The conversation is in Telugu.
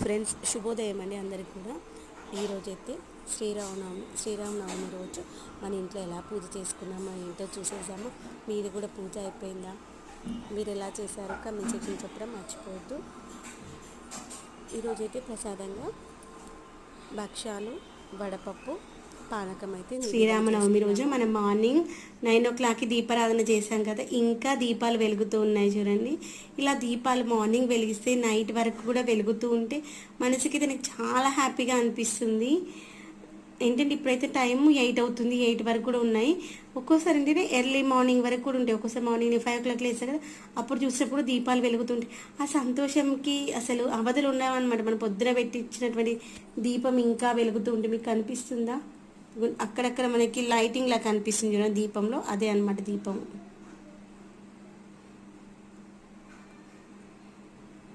ఫ్రెండ్స్, శుభోదయం అండి అందరికి కూడా. ఈరోజైతే శ్రీరామనవమి రోజు మన ఇంట్లో ఎలా పూజ చేసుకున్నామో ఏంటో చూసేసాము. మీది కూడా పూజ అయిపోయిందా? మీరు ఎలా చేశారో కామెంట్ సెక్షన్ చెప్పడం మర్చిపోవద్దు. ఈరోజైతే ప్రసాదంగా భక్ష్యాలు, వడపప్పు, పానకం అయితే శ్రీరామనవమి రోజు మనం మార్నింగ్ 9 o'clockకి దీపారాధన చేశాం కదా, ఇంకా దీపాలు వెలుగుతూ ఉన్నాయి చూడండి. ఇలా దీపాలు మార్నింగ్ వెలిగిస్తే నైట్ వరకు కూడా వెలుగుతూ ఉంటే మనసుకి నాకు చాలా హ్యాపీగా అనిపిస్తుంది. ఏంటంటే ఇప్పుడైతే టైం 8 అవుతుంది, 8 వరకు కూడా ఉన్నాయి. ఒక్కోసారి ఏంటంటే ఎర్లీ మార్నింగ్ వరకు కూడా ఉంటాయి. ఒక్కోసారి మార్నింగ్ 5 o'clock లేస్తాను కదా, అప్పుడు చూసినప్పుడు దీపాలు వెలుగుతుంటాయి. ఆ సంతోషంకి అసలు అవధులు ఉండవన్నమాట. మనం పొద్దున పెట్టించినటువంటి దీపం ఇంకా వెలుగుతూ ఉంటే మీకు కనిపిస్తుందా? అక్కడక్కడ మనకి లైటింగ్ లా కనిపిస్తుంది చూడండి దీపంలో, అదే అన్నమాట దీపం.